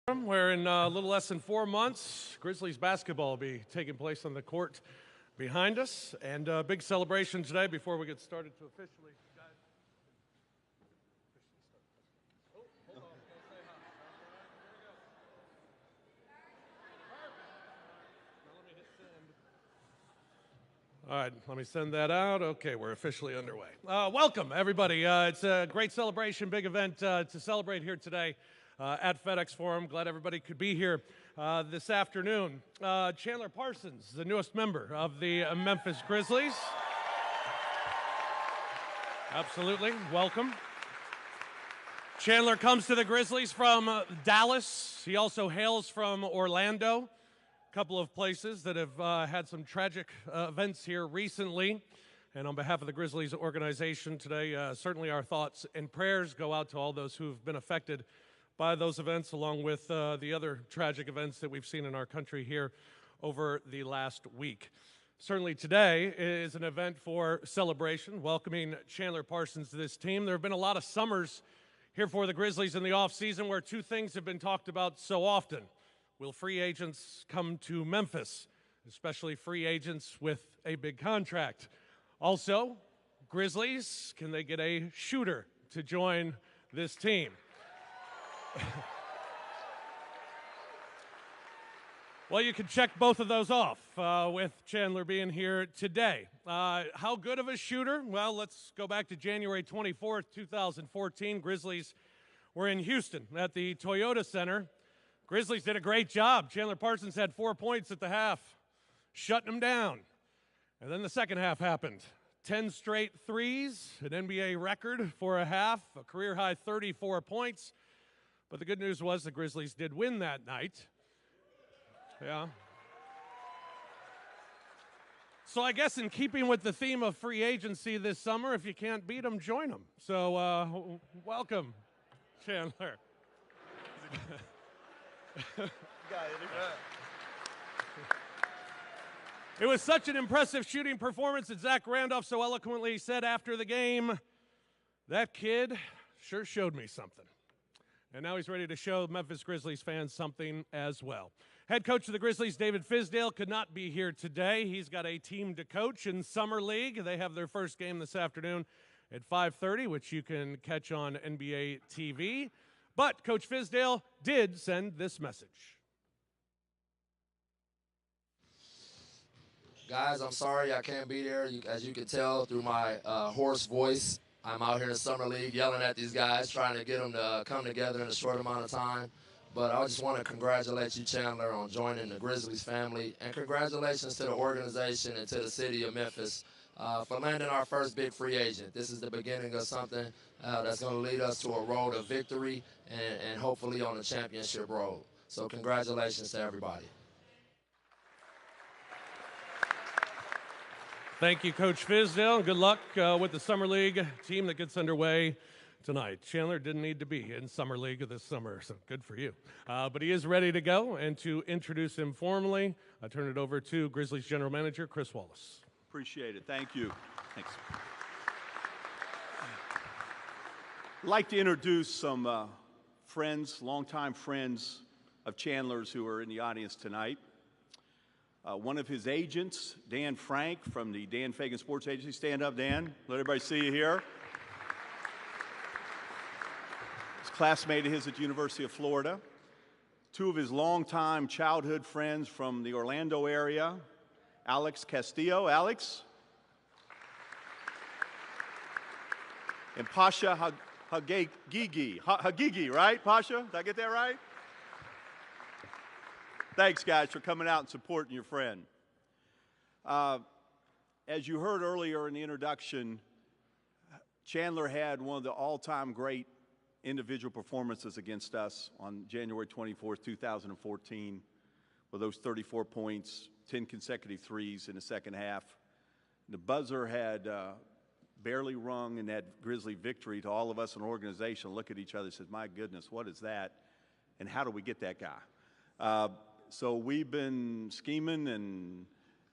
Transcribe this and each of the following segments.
Where in a little less than 4 months, Grizzlies basketball will be taking place on the court behind us. And a big celebration today before we get started to officially. Guys, oh, hold on, go say hi. All right, let me send that out. Okay, we're officially underway. Welcome, everybody. It's a great celebration, big event to celebrate here today. At FedEx Forum. Glad everybody could be here this afternoon. Chandler Parsons, the newest member of the Memphis Grizzlies. Absolutely, welcome. Chandler comes to the Grizzlies from Dallas. He also hails from Orlando, a couple of places that have had some tragic events here recently. And on behalf of the Grizzlies organization today, certainly our thoughts and prayers go out to all those who've been affected by those events, along with the other tragic events that we've seen in our country here over the last week. Certainly today is an event for celebration, welcoming Chandler Parsons to this team. There have been a lot of summers here for the Grizzlies in the offseason where two things have been talked about so often. Will free agents come to Memphis, especially free agents with a big contract? Also, Grizzlies, can they get a shooter to join this team? Well, you can check both of those off with Chandler being here today. How good of a shooter? Well, let's go back to January 24th, 2014. Grizzlies were in Houston at the Toyota Center. Grizzlies did a great job. Chandler Parsons had 4 points at the half, shutting them down. And then the second half happened. 10 straight threes, an NBA record for a half, a career-high 34 points. But the good news was the Grizzlies did win that night. Yeah. So I guess in keeping with the theme of free agency this summer, if you can't beat them, join them. So welcome, Chandler. It was such an impressive shooting performance that Zach Randolph so eloquently said after the game, that kid sure showed me something. And now he's ready to show Memphis Grizzlies fans something as well. Head coach of the Grizzlies, David Fizdale, could not be here today. He's got a team to coach in Summer League. They have their first game this afternoon at 5:30, which you can catch on NBA TV. But Coach Fizdale did send this message. Guys, I'm sorry I can't be there. As you can tell through my hoarse voice, I'm out here in the Summer League yelling at these guys, trying to get them to come together in a short amount of time. But I just want to congratulate you, Chandler, on joining the Grizzlies family. And congratulations to the organization and to the city of Memphis for landing our first big free agent. This is the beginning of something that's going to lead us to a road of victory and hopefully on the championship road. So congratulations to everybody. Thank you, Coach Fizdale. Good luck with the Summer League team that gets underway tonight. Chandler didn't need to be in Summer League this summer, so good for you. But he is ready to go, and to introduce him formally, I turn it over to Grizzlies General Manager Chris Wallace. Appreciate it. Thank you. Thanks. I'd like to introduce some friends, longtime friends of Chandler's who are in the audience tonight. One of his agents, Dan Frank from the Dan Fagan Sports Agency. Stand up, Dan. Let everybody see you here. His classmate of his at the University of Florida. Two of his longtime childhood friends from the Orlando area, Alex Castillo. Alex. And Pasha Hagigi. Hagigi, right, Pasha? Did I get that right? Thanks, guys, for coming out and supporting your friend. As you heard earlier in the introduction, Chandler had one of the all-time great individual performances against us on January 24th, 2014, with those 34 points, 10 consecutive threes in the second half. The buzzer had barely rung in that Grizzly victory. To all of us in the organization look at each other and said, my goodness, what is that? And how do we get that guy? So we've been scheming and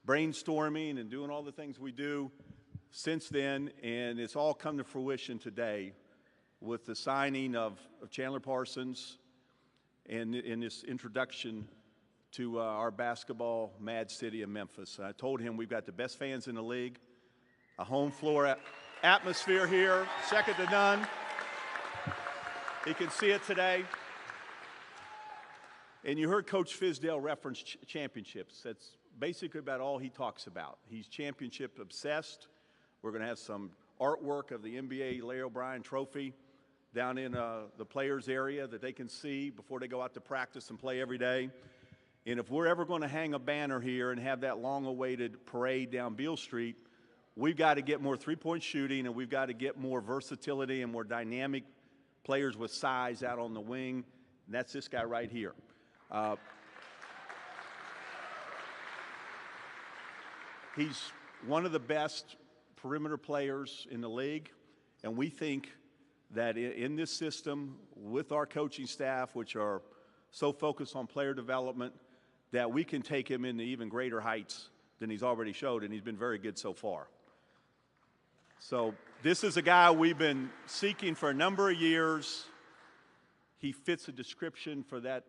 brainstorming and doing all the things we do since then, and it's all come to fruition today with the signing of Chandler Parsons in this introduction to our basketball mad city of Memphis. I told him we've got the best fans in the league, a home floor atmosphere here, second to none. He can see it today. And you heard Coach Fizdale reference championships. That's basically about all he talks about. He's championship obsessed. We're going to have some artwork of the NBA Larry O'Brien trophy down in the players area that they can see before they go out to practice and play every day. And if we're ever going to hang a banner here and have that long-awaited parade down Beale Street, we've got to get more three-point shooting, and we've got to get more versatility and more dynamic players with size out on the wing. And that's this guy right here. He's one of the best perimeter players in the league, and we think that in this system, with our coaching staff, which are so focused on player development, that we can take him into even greater heights than he's already showed, and he's been very good so far. So this is a guy we've been seeking for a number of years. He fits a description for that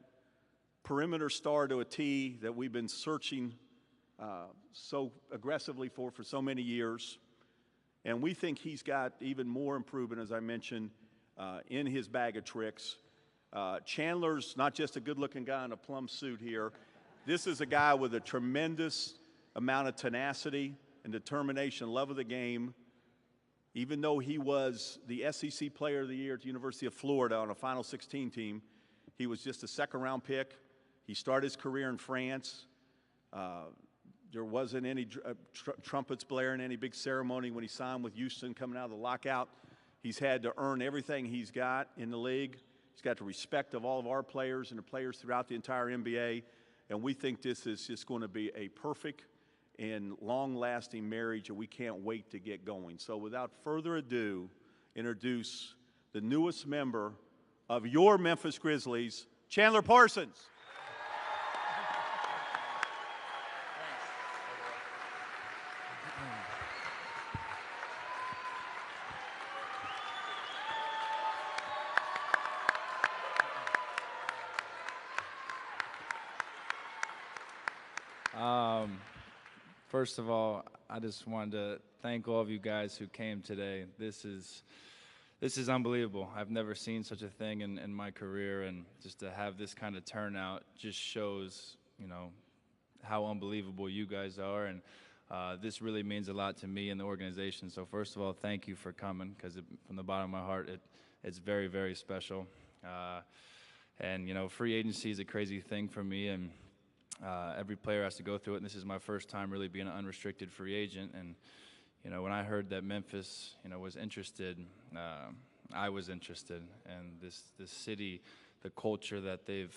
perimeter star to a T that we've been searching so aggressively for so many years. And we think he's got even more improvement, as I mentioned, in his bag of tricks. Chandler's not just a good-looking guy in a plum suit here. This is a guy with a tremendous amount of tenacity and determination, love of the game. Even though he was the SEC Player of the Year at the University of Florida on a Final 16 team, he was just a second-round pick. He started his career in France. There wasn't any trumpets blaring, any big ceremony when he signed with Houston coming out of the lockout. He's had to earn everything he's got in the league. He's got the respect of all of our players and the players throughout the entire NBA. And we think this is just going to be a perfect and long-lasting marriage, and we can't wait to get going. So without further ado, introduce the newest member of your Memphis Grizzlies, Chandler Parsons. First of all, I just wanted to thank all of you guys who came today. This is unbelievable. I've never seen such a thing in my career, and just to have this kind of turnout just shows, you know, how unbelievable you guys are, and this really means a lot to me and the organization. So first of all, thank you for coming, because from the bottom of my heart, it's very, very special. And you know, free agency is a crazy thing for me, and every player has to go through it, and this is my first time really being an unrestricted free agent. And you know, when I heard that Memphis, you know, was interested, I was interested. And this city, the culture that they've,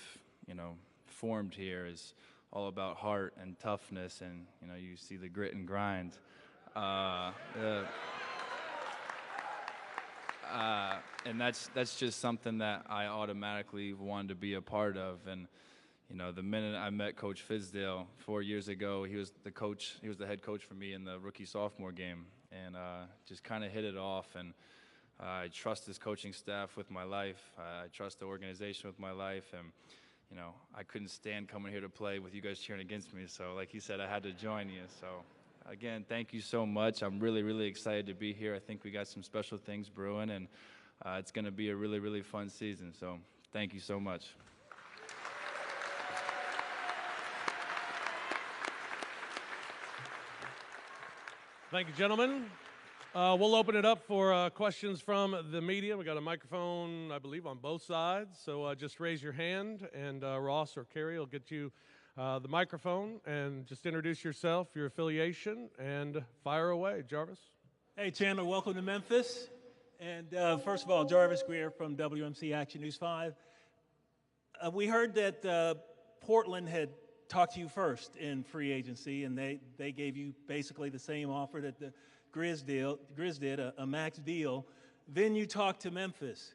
you know, formed here is all about heart and toughness, and you know, you see the grit and grind. And that's just something that I automatically wanted to be a part of. And you know, the minute I met Coach Fizdale 4 years ago, he was the head coach for me in the rookie-sophomore game, and just kind of hit it off. And I trust his coaching staff with my life. I trust the organization with my life, and you know, I couldn't stand coming here to play with you guys cheering against me. So like he said, I had to join you. So again, thank you so much. I'm really, really excited to be here. I think we got some special things brewing, and it's going to be a really, really fun season. So thank you so much. Thank you, gentlemen. We'll open it up for questions from the media. We got a microphone, I believe, on both sides. So just raise your hand, and Ross or Carrie will get you the microphone. And just introduce yourself, your affiliation, and fire away. Jarvis? Hey, Chandler, welcome to Memphis. And first of all, Jarvis Greer from WMC Action News 5. We heard that Portland had talked to you first in free agency, and they gave you basically the same offer that the Grizz did, a max deal. Then you talked to Memphis.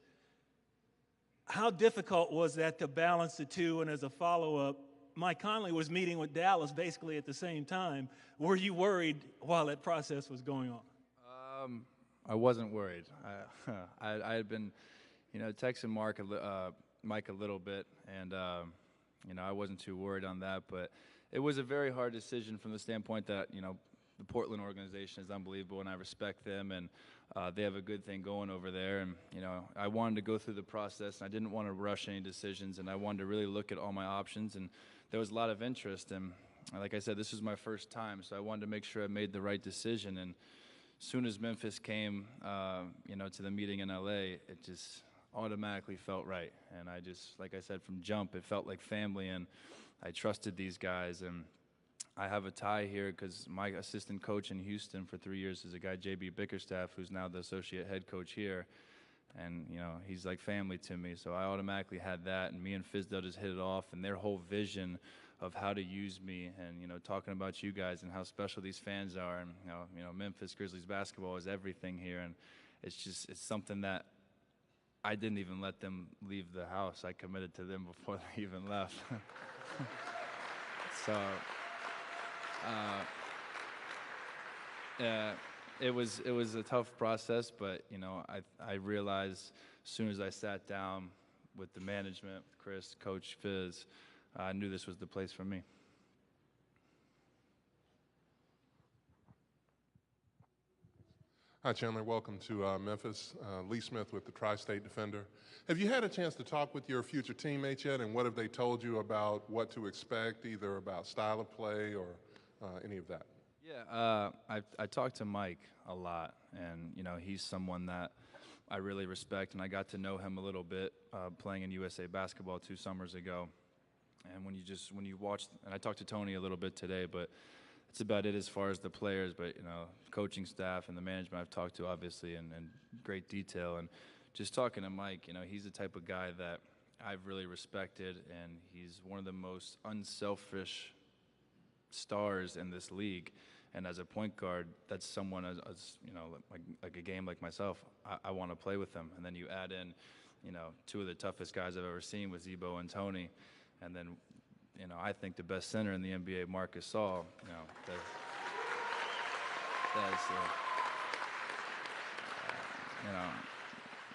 How difficult was that to balance the two? And as a follow-up, Mike Conley was meeting with Dallas basically at the same time. Were you worried while that process was going on? I wasn't worried. I had been, you know, texting Mark Mike a little bit, and I wasn't too worried on that. But it was a very hard decision from the standpoint that the Portland organization is unbelievable, and I respect them, and they have a good thing going over there. And I wanted to go through the process, and I didn't want to rush any decisions, and I wanted to really look at all my options. And there was a lot of interest, and like I said, this was my first time, so I wanted to make sure I made the right decision. And as soon as Memphis came, to the meeting in LA, it just automatically felt right. And I just, like I said, from jump, it felt like family, and I trusted these guys. And I have a tie here because my assistant coach in Houston for 3 years is a guy, JB Bickerstaff, who's now the associate head coach here. And, he's like family to me. So I automatically had that. And me and Fizdale just hit it off. And their whole vision of how to use me and, talking about you guys and how special these fans are. And, Memphis Grizzlies basketball is everything here. And it's something that I didn't even let them leave the house. I committed to them before they even left. So... it was a tough process, but I realized as soon as I sat down with the management, Chris, Coach Fizz, I knew this was the place for me. Hi, Chandler. Welcome to Memphis. Lee Smith with the Tri-State Defender. Have you had a chance to talk with your future teammates yet, and what have they told you about what to expect, either about style of play or any of that? Yeah, I talked to Mike a lot, and he's someone that I really respect, and I got to know him a little bit playing in USA basketball 2 summers ago. And when you watch, and I talked to Tony a little bit today, but that's about it as far as the players. But coaching staff and the management I've talked to obviously in great detail, and just talking to Mike, he's the type of guy that I've really respected, and he's one of the most unselfish stars in this league. And as a point guard, that's someone as like a game like myself, I want to play with them. And then you add in 2 of the toughest guys I've ever seen with Zebo and Tony, and then I think the best center in the NBA, Marc Gasol.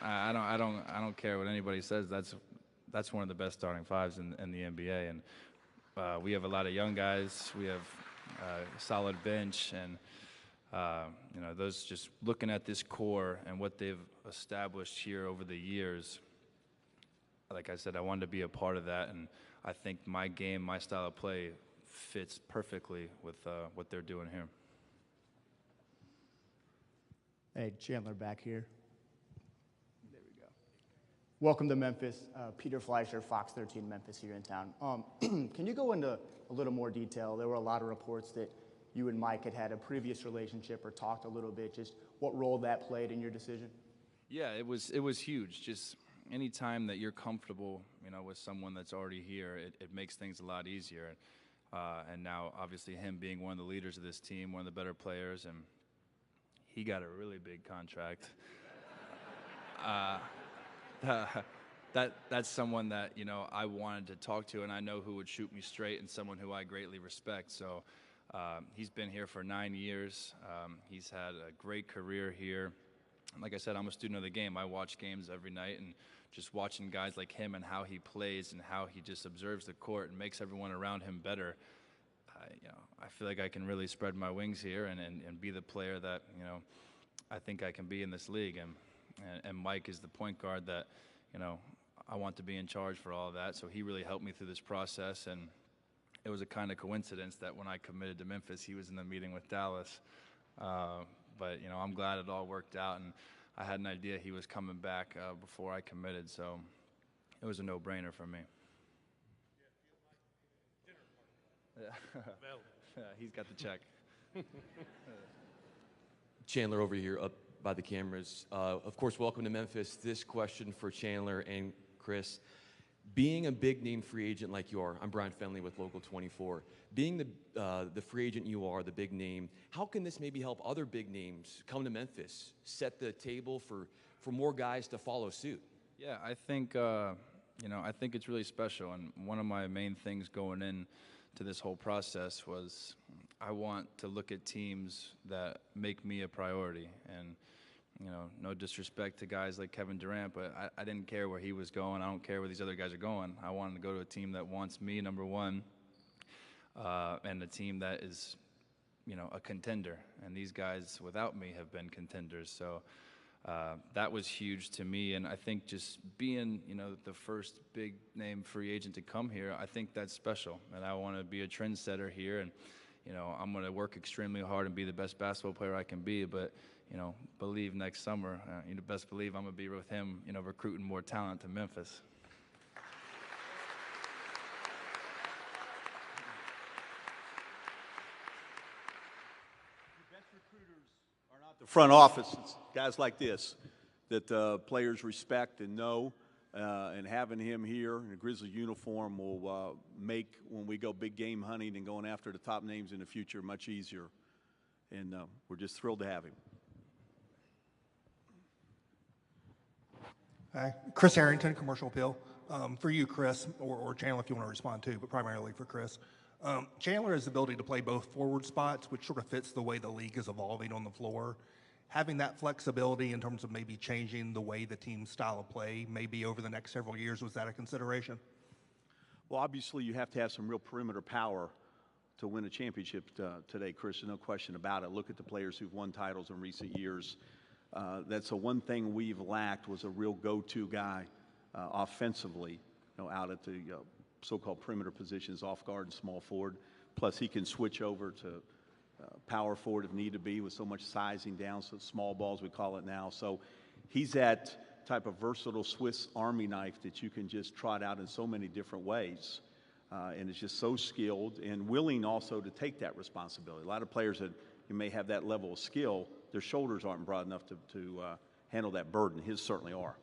I don't care what anybody says. That's one of the best starting fives in the NBA. And we have a lot of young guys. We have a solid bench, and those, just looking at this core and what they've established here over the years. Like I said, I wanted to be a part of that, and I think my game, my style of play, fits perfectly with what they're doing here. Hey, Chandler back here. There we go. Welcome to Memphis. Peter Fleischer, Fox 13 Memphis here in town. Can you go into a little more detail? There were a lot of reports that you and Mike had a previous relationship or talked a little bit. Just what role that played in your decision? Yeah, it was huge. Just any time that you're comfortable, with someone that's already here, it makes things a lot easier. And now, obviously, him being one of the leaders of this team, one of the better players, and he got a really big contract. That's someone that I wanted to talk to, and I know who would shoot me straight, and someone who I greatly respect. So he's been here for 9 years. He's had a great career here. And like I said, I'm a student of the game. I watch games every night, and just watching guys like him and how he plays and how he just observes the court and makes everyone around him better. I feel like I can really spread my wings here and be the player that I think I can be in this league. And Mike is the point guard that I want to be in charge for all of that. So he really helped me through this process, and it was a kind of coincidence that when I committed to Memphis, he was in the meeting with Dallas. But I'm glad it all worked out, and I had an idea he was coming back before I committed, so it was a no-brainer for me. Yeah, he's got the check. Chandler over here up by the cameras. Of course, welcome to Memphis. This question for Chandler and Chris. Being a big-name free agent like you are, I'm Brian Fenley with Local 24. Being the free agent you are, the big name, how can this maybe help other big names come to Memphis, set the table for more guys to follow suit? Yeah, I think I think it's really special, and one of my main things going in to this whole process was I want to look at teams that make me a priority, and no disrespect to guys like Kevin Durant, but I didn't care where he was going. I don't care where these other guys are going. I wanted to go to a team that wants me, number one, and a team that is, a contender. And these guys, without me, have been contenders. So that was huge to me. And I think just being, the first big-name free agent to come here, I think that's special. And I want to be a trendsetter here. And, I'm going to work extremely hard and be the best basketball player I can be. But, believe next summer, best believe I'm going to be with him, recruiting more talent to Memphis. The front office, it's guys like this that players respect and know, and having him here in a Grizzly uniform will make when we go big game hunting and going after the top names in the future much easier. And we're just thrilled to have him. Hi, Chris Harrington, Commercial Appeal. For you, Chris, or Chandler if you want to respond too, but primarily for Chris. Chandler has the ability to play both forward spots, which sort of fits the way the league is evolving on the floor. Having that flexibility in terms of maybe changing the way the team's style of play maybe over the next several years, was that a consideration? Well, obviously you have to have some real perimeter power to win a championship today, Chris. There's no question about it. Look at the players who've won titles in recent years. That's the one thing we've lacked, was a real go-to guy offensively, out at the so-called perimeter positions, off guard and small forward. Plus, he can switch over to power forward if need to be, with so much sizing down, so small balls we call it now. So he's that type of versatile Swiss Army knife that you can just trot out in so many different ways. And is just so skilled and willing also to take that responsibility. A lot of players that you may have that level of skill, their shoulders aren't broad enough to handle that burden. His certainly are.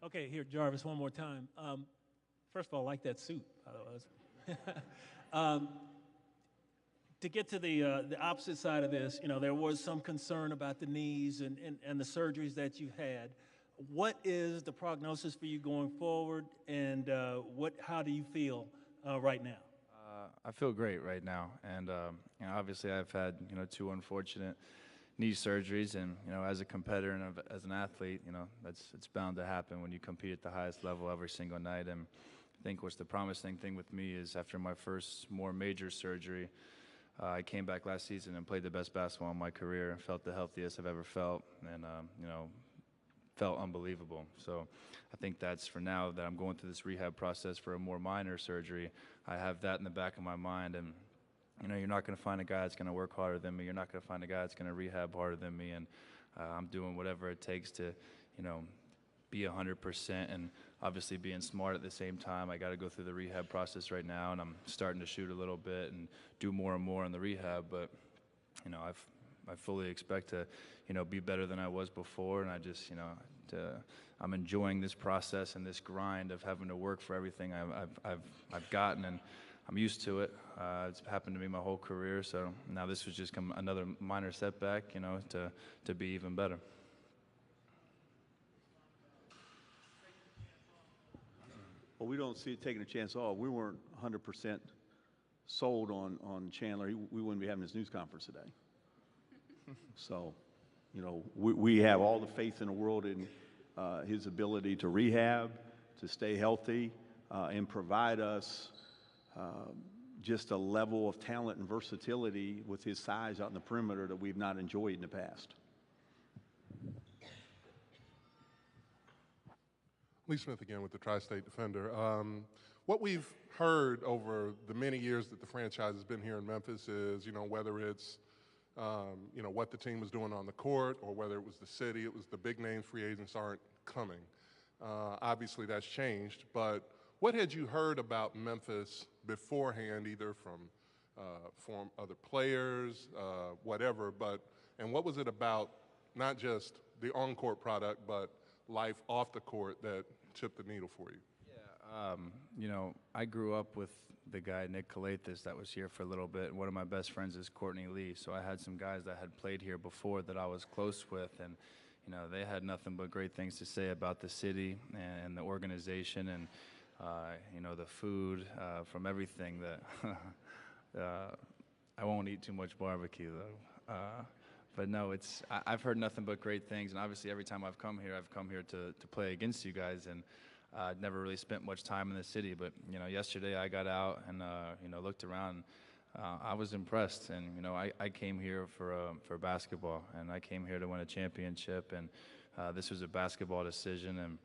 Okay, here, Jarvis, one more time. First of all, I like that suit, by the way. To get to the opposite side of this, there was some concern about the knees and the surgeries that you had. What is the prognosis for you going forward, and how do you feel right now? I feel great right now, and obviously I've had 2 unfortunate knee surgeries, and as a competitor and as an athlete, it's bound to happen when you compete at the highest level every single night. And I think what's the promising thing with me is after my first more major surgery, I came back last season and played the best basketball in my career, felt the healthiest I've ever felt, and felt unbelievable. So I think that's, for now that I'm going through this rehab process for a more minor surgery, I have that in the back of my mind. And you're not going to find a guy that's going to work harder than me. You're not going to find a guy that's going to rehab harder than me. And I'm doing whatever it takes to, be 100%, and obviously being smart at the same time. I got to go through the rehab process right now, and I'm starting to shoot a little bit and do more and more in the rehab. But, I fully expect to, be better than I was before. And I just, I'm enjoying this process and this grind of having to work for everything I've gotten, and I'm used to it. It's happened to me my whole career, so now this was just another minor setback, to be even better. Well, we don't see it taking a chance at all. We weren't 100% sold on Chandler. We wouldn't be having this news conference today. So, we have all the faith in the world in his ability to rehab, to stay healthy, and provide us just a level of talent and versatility with his size out in the perimeter that we've not enjoyed in the past. Lee Smith again with the Tri-State Defender. What we've heard over the many years that the franchise has been here in Memphis is, whether it's, what the team was doing on the court, or whether it was the city, it was the big name free agents aren't coming. Obviously that's changed, but what had you heard about Memphis beforehand, either from other players, whatever, and what was it about not just the on-court product, but life off the court that tipped the needle for you? Yeah, I grew up with the guy, Nick Kalathis, that was here for a little bit, and one of my best friends is Courtney Lee, so I had some guys that had played here before that I was close with, and they had nothing but great things to say about the city and the organization, and the food, from everything that I won't eat too much barbecue though. But no, I've heard nothing but great things, and obviously every time I've come here to play against you guys, and I'd never really spent much time in the city. But yesterday I got out and looked around. I was impressed, and I came here for basketball, and I came here to win a championship, and this was a basketball decision, and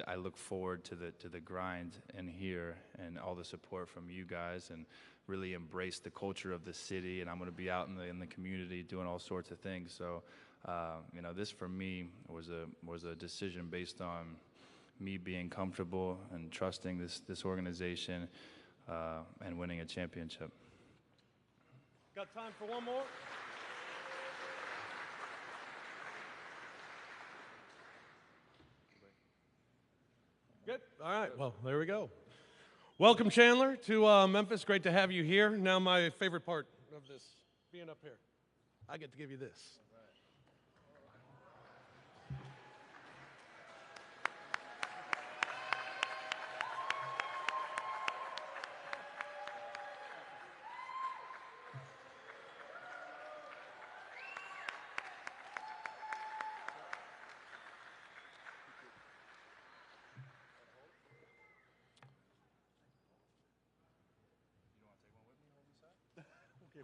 I look forward to the grind in here and all the support from you guys, and really embrace the culture of the city. And I'm going to be out in the community doing all sorts of things. So this for me was a decision based on me being comfortable and trusting this organization and winning a championship. Got time for one more? Good. All right. Well, there we go. Welcome, Chandler, to Memphis. Great to have you here. Now my favorite part of this, being up here. I get to give you this.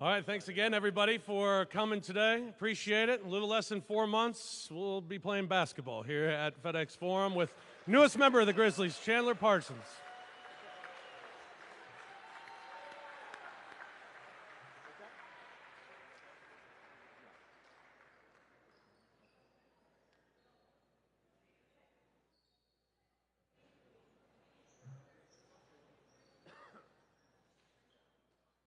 All right, thanks again, everybody, for coming today. Appreciate it. A little less than 4 months, we'll be playing basketball here at FedEx Forum with newest member of the Grizzlies, Chandler Parsons.